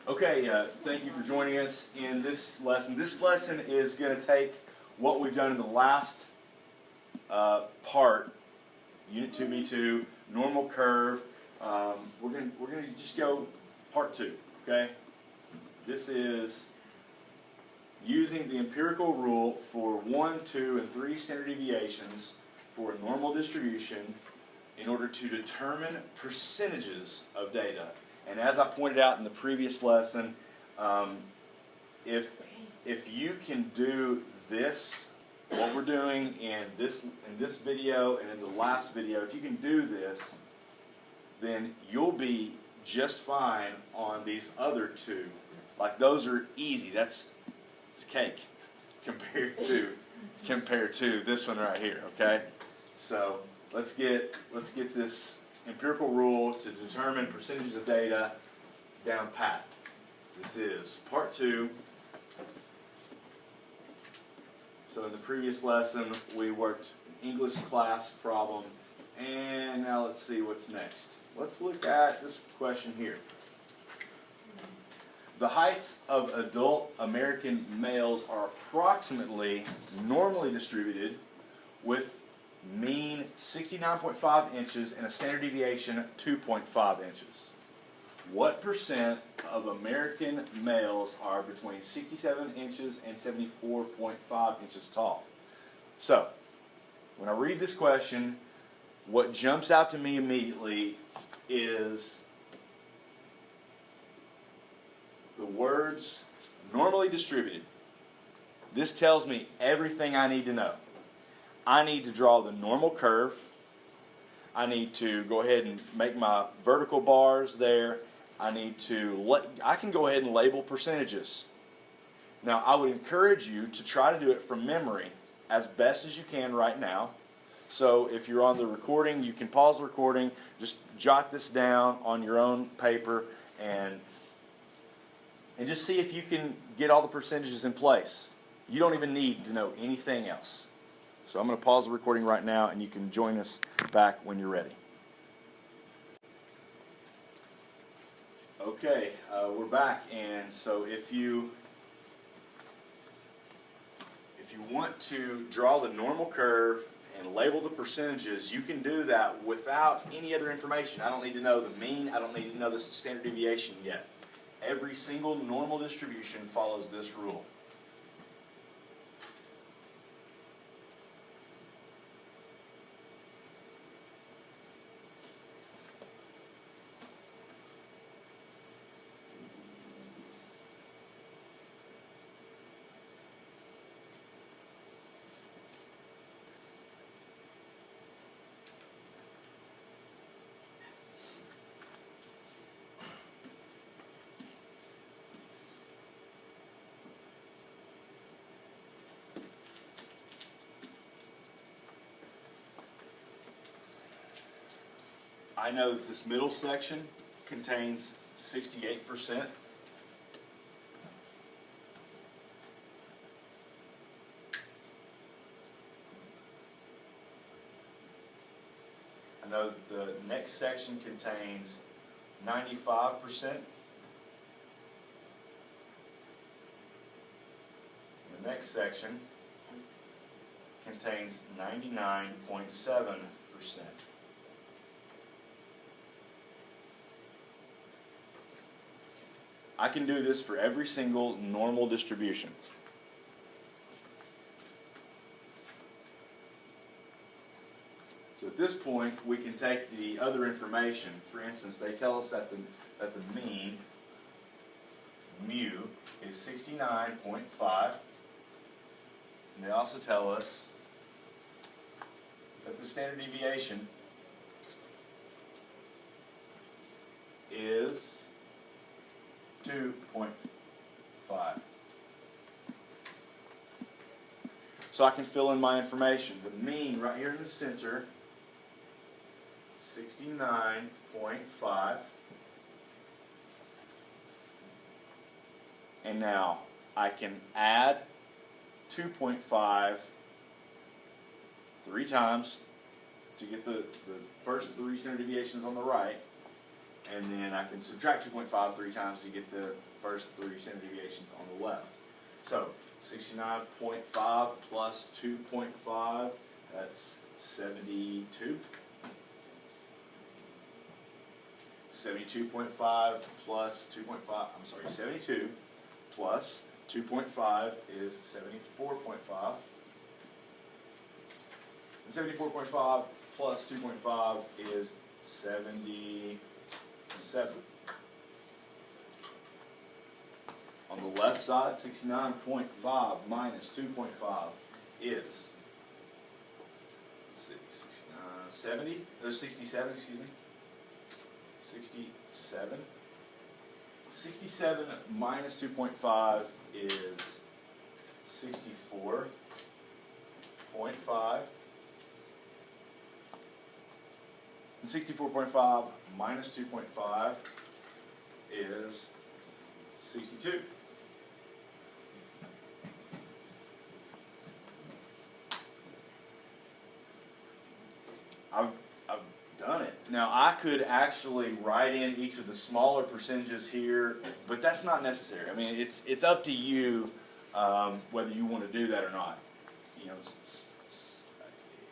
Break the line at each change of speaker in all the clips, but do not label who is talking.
Okay, thank you for joining us in this lesson. This lesson is going to take what we've done in the last part, Unit 2B2, normal curve. We're going to just go part 2, okay? This is using the empirical rule for 1, 2, and 3 standard deviations for a normal distribution in order to determine percentages of data. And as I pointed out in the previous lesson, if you can do this, what we're doing in this video and in the last video, if you can do this, then you'll be just fine on these other two. Like, those are easy. It's cake compared to this one right here. Okay, so let's get this empirical rule to determine percentages of data down pat. This is part 2. So in the previous lesson we worked an English class problem, and now let's see what's next. Let's look at this question here. The heights of adult American males are approximately normally distributed with mean 69.5 inches and a standard deviation 2.5 inches. What percent of American males are between 67 inches and 74.5 inches tall? So, when I read this question, what jumps out to me immediately is the words normally distributed. This tells me everything I need to know. I need to draw the normal curve. I need to go ahead and make my vertical bars there. I can go ahead and label percentages. Now, I would encourage you to try to do it from memory as best as you can right now. So if you're on the recording, you can pause the recording, just jot this down on your own paper, and just see if you can get all the percentages in place. You don't even need to know anything else. So I'm going to pause the recording right now, and you can join us back when you're ready. Okay, we're back, and so if you want to draw the normal curve and label the percentages, you can do that without any other information. I don't need to know the mean. I don't need to know the standard deviation yet. Every single normal distribution follows this rule. I know that this middle section contains 68%. I know that the next section contains 95%. The next section contains 99.7%. I can do this for every single normal distribution. So at this point, we can take the other information. For instance, they tell us that the mean, mu, is 69.5. And they also tell us that the standard deviation is 2.5. So I can fill in my information. The mean right here in the center, 69.5. And now I can add 2.5 3 times to get the first 3 standard deviations on the right. and then I can subtract 2.5 3 times to get the first 3 standard deviations on the left. So 69.5 plus 2.5, that's 72. 72.5 plus 2.5, I'm sorry, 72 plus 2.5 is 74.5. And 74.5 plus 2.5 is 77. On the left side, 69.5 minus 2.5 is, let's see, 70, there's 67, excuse me. 67. 67 minus 2.5 is 64.5. And 64.5 minus 2.5 is 62. I've done it. Now I could actually write in each of the smaller percentages here, but that's not necessary. I mean, it's up to you whether you want to do that or not. You know,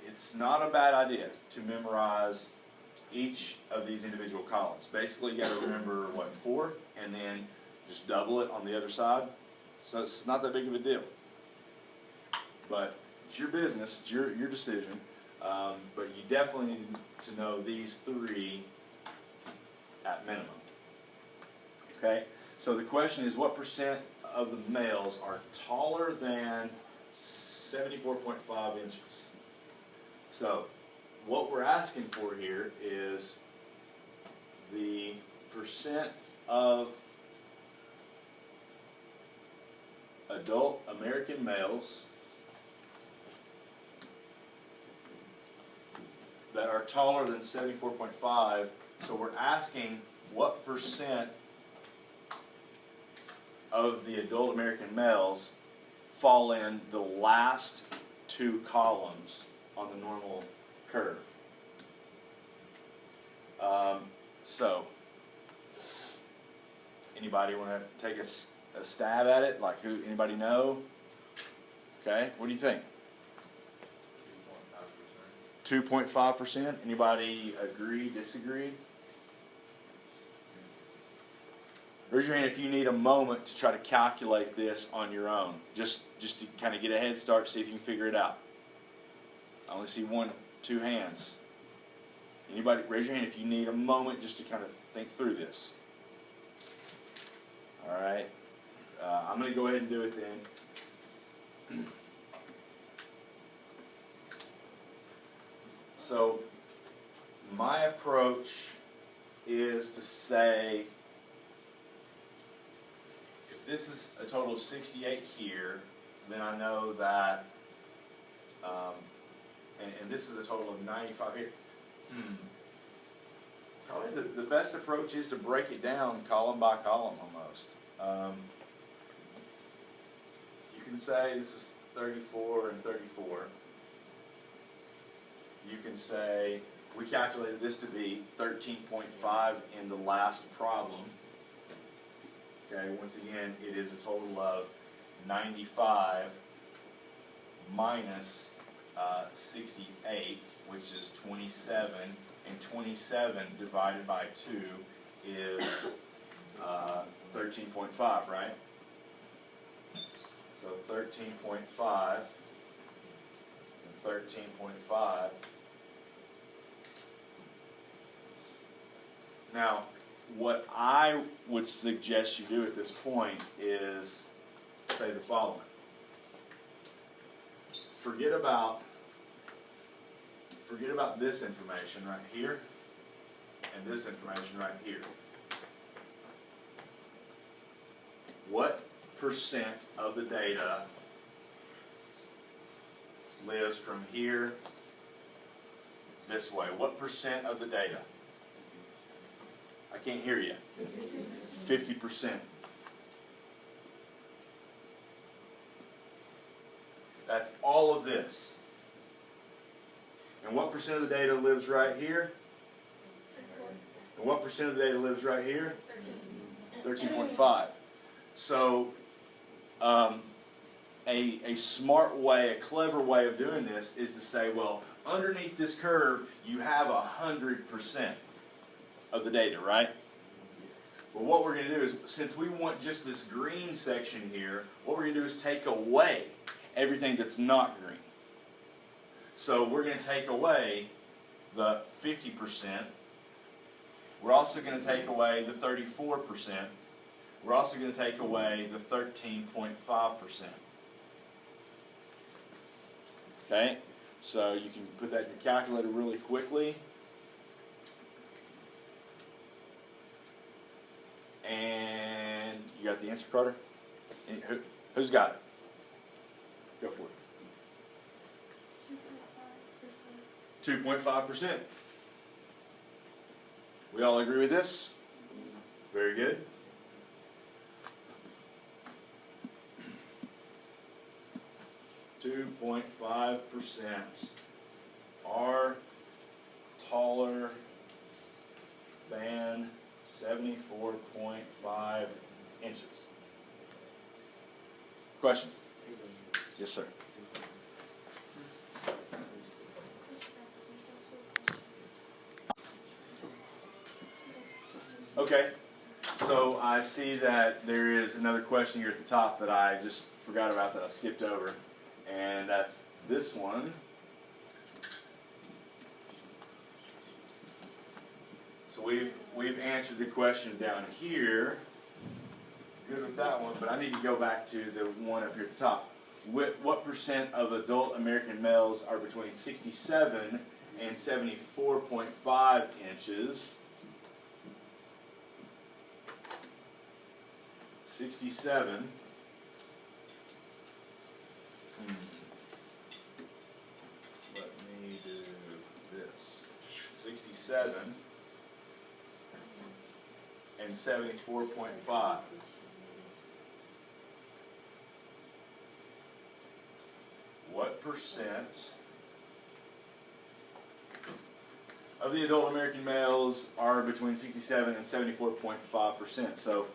it's not a bad idea to memorize each of these individual columns. Basically, you got to remember what, 4, and then just double it on the other side. So it's not that big of a deal. But it's your business, it's your decision. But you definitely need to know these 3 at minimum. Okay? So the question is, what percent of the males are taller than 74.5 inches? So what we're asking for here is the percent of adult American males that are taller than 74.5. So we're asking what percent of the adult American males fall in the last 2 columns on the normal curve. So anybody want to take a stab at it? Like, who? Anybody know? Okay, what do you think? 2.5%. Anybody agree, disagree? Raise your hand if you need a moment to try to calculate this on your own. Just to kind of get a head start, see if you can figure it out. I only see 2 hands. Anybody, raise your hand if you need a moment just to kind of think through this. All right. I'm going to go ahead and do it then. So my approach is to say, if this is a total of 68 here, then I know that, and this is a total of 95 here. Probably the best approach is to break it down column by column almost. You can say this is 34 and 34. You can say, we calculated this to be 13.5 in the last problem. Okay, once again, it is a total of 95 minus 68, which is 27, and 27 divided by 2 is 13.5, right? So 13.5 and 13.5. Now, what I would suggest you do at this point is say the following. Forget about this information right here and this information right here. What percent of the data lives from here this way? What percent of the data? I can't hear you. 50%. That's all of this. And what percent of the data lives right here? And what percent of the data lives right here? 13.5. So a smart way, a clever way of doing this is to say, well, underneath this curve, you have 100% of the data, right? Well, what we're going to do is, since we want just this green section here, what we're going to do is take away everything that's not green. So we're going to take away the 50%. We're also going to take away the 34%. We're also going to take away the 13.5%. Okay, so you can put that in your calculator really quickly. And you got the answer, Carter? Who's got it? Go for it. 2.5%. We all agree with this? Very good. .5% are taller than 74.5 inches. Question? Yes, sir. Okay, so I see that there is another question here at the top that I just forgot about, that I skipped over, and that's this one. So we've answered the question down here. Good with that one, but I need to go back to the one up here at the top. What percent of adult American males are between 67 and 74.5 inches? 67. Let me do this. 67 and 74.5. What percent of the adult American males are between 67 and 74.5%? So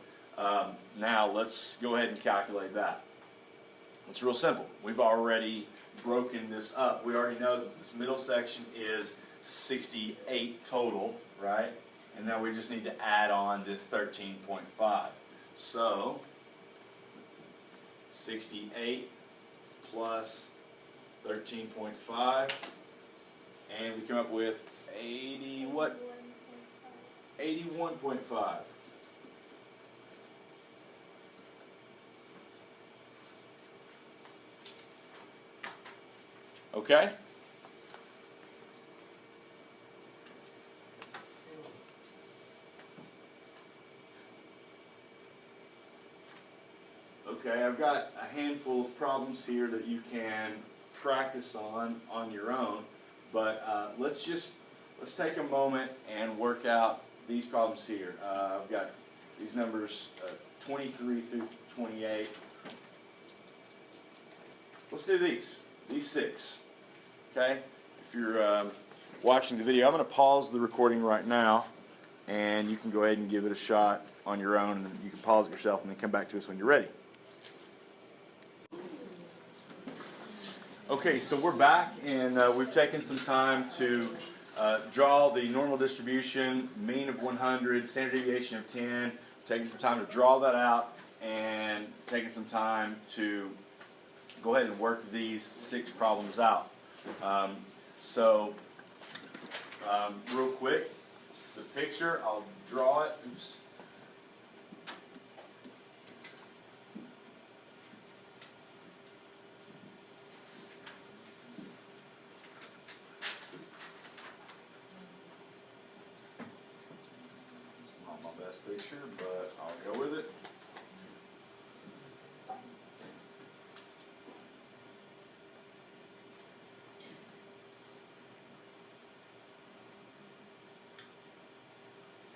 now let's go ahead and calculate that. It's real simple. We've already broken this up. We already know that this middle section is 68 total, right? And now we just need to add on this 13.5. So 68 plus 13.5, and we come up with 80 what? 81.5. Okay? Okay, I've got a handful of problems here that you can practice on your own, but let's take a moment and work out these problems here. I've got these numbers 23 through 28. Let's do these 6. Okay, if you're watching the video, I'm going to pause the recording right now, and you can go ahead and give it a shot on your own, and you can pause it yourself and then come back to us when you're ready. Okay, so we're back, and we've taken some time to draw the normal distribution, mean of 100, standard deviation of 10, taking some time to draw that out, and taking some time to go ahead and work these 6 problems out. Real quick, the picture, I'll draw it. Oops. It's not my best picture, but I'll go with it.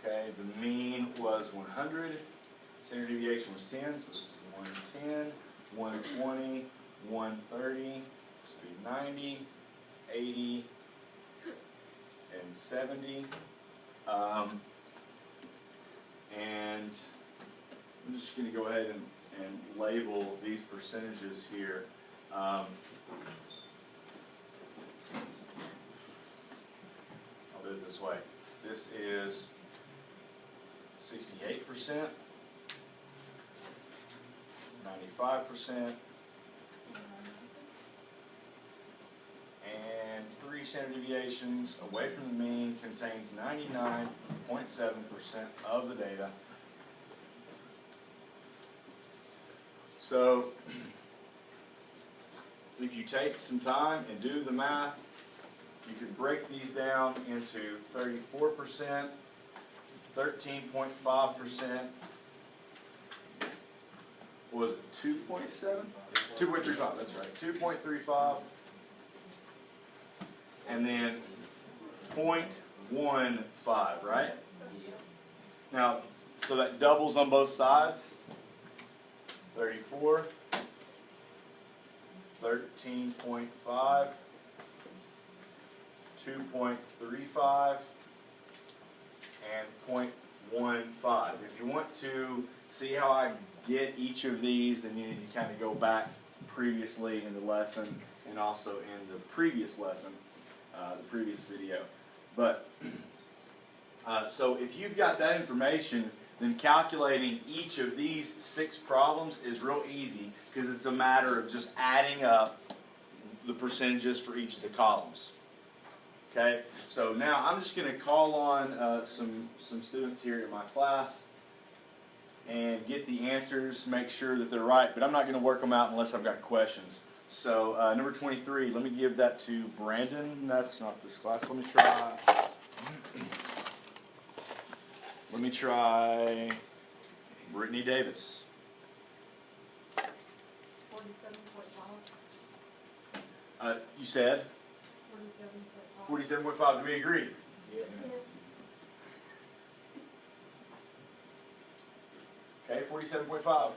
Okay, the mean was 100, standard deviation was 10, so this is 110, 120, 130, this would be 90, 80, and 70. just going to go ahead and label these percentages here. I'll do it this way. This is 68%, 95%, and 3 standard deviations away from the mean contains 99.7% of the data. So if you take some time and do the math, you can break these down into 34%, 13.5%, what was it, 2.7? 2.35, that's right, 2.35, and then 0.15, right? Now, so that doubles on both sides. 34, 13.5, 2.35, and 0.15. If you want to see how I get each of these, then you need to kind of go back previously in the lesson and also in the previous lesson, the previous video. But so if you've got that information, then calculating each of these 6 problems is real easy because it's a matter of just adding up the percentages for each of the columns. Okay, so now I'm just going to call on some students here in my class and get the answers, make sure that they're right, but I'm not going to work them out unless I've got questions. So number 23, let me give that to Brandon. That's not this class. Let me try Brittany Davis.
47.5.
You said?
47.5.
47.5. Do we agree?
Yes.
Okay, 47.5.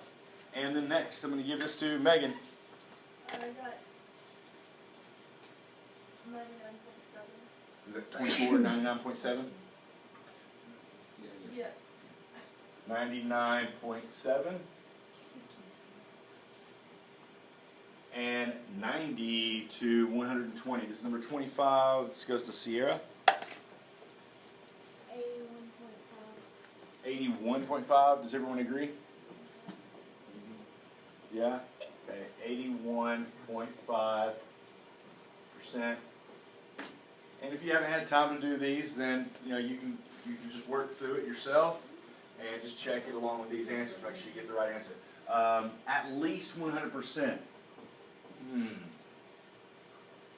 And then next, I'm going to give this to Megan.
I got 99.7.
Is that 24, 99.7?
Yeah.
99.7. And 90 to 120. This is number 25. This goes to Sierra.
81.5.
81.5. Does everyone agree? Yeah? Okay. 81.5%. And if you haven't had time to do these, then you can just work through it yourself and just check it along with these answers. Make sure you get the right answer. At least 100%.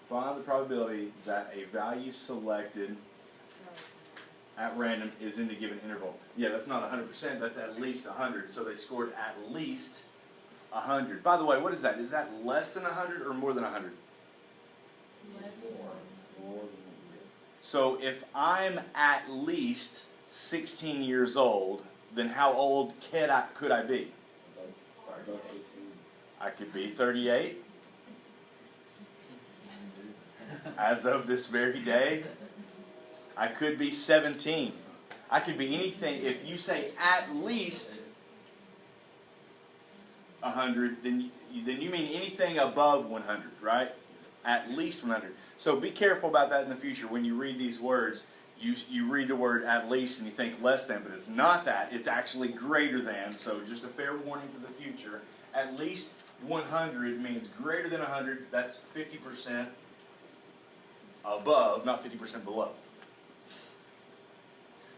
Find the probability that a value selected at random is in the given interval. Yeah, that's not 100%. That's at least 100. So they scored at least 100. By the way, what is that? Is that less than 100 or more than 100? So if I'm at least 16 years old, then how old could I be? I could be 38. As of this very day. I could be 17. I could be anything. If you say at least 100, then you mean anything above 100, right? At least 100. So be careful about that in the future. When you read these words, you read the word at least and you think less than, but it's not that. It's actually greater than. So just a fair warning for the future. At least 100 means greater than 100. That's 50% above, not 50% below.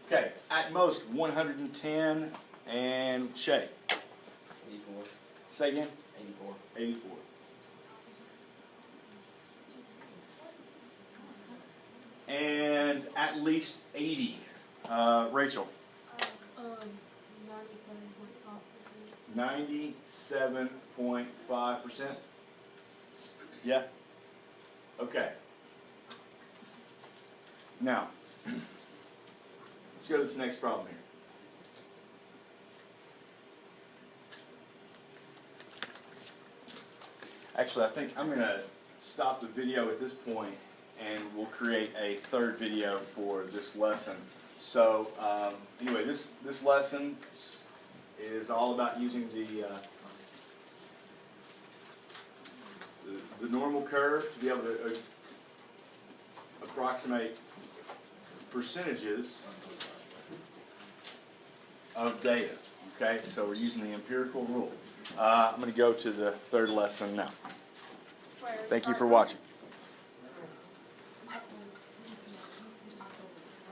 Okay, at most 110, and Shay.
84.
Say again?
84.
84. And at least 80. Rachel.
97.5%.
97.5%. Yeah? Okay. Now, let's go to this next problem here. Actually, I think I'm going to stop the video at this point and we'll create a third video for this lesson. So, anyway, this lesson It is all about using the normal curve to be able to approximate percentages of data. Okay, so we're using the empirical rule. I'm going to go to the third lesson now. Thank you for watching.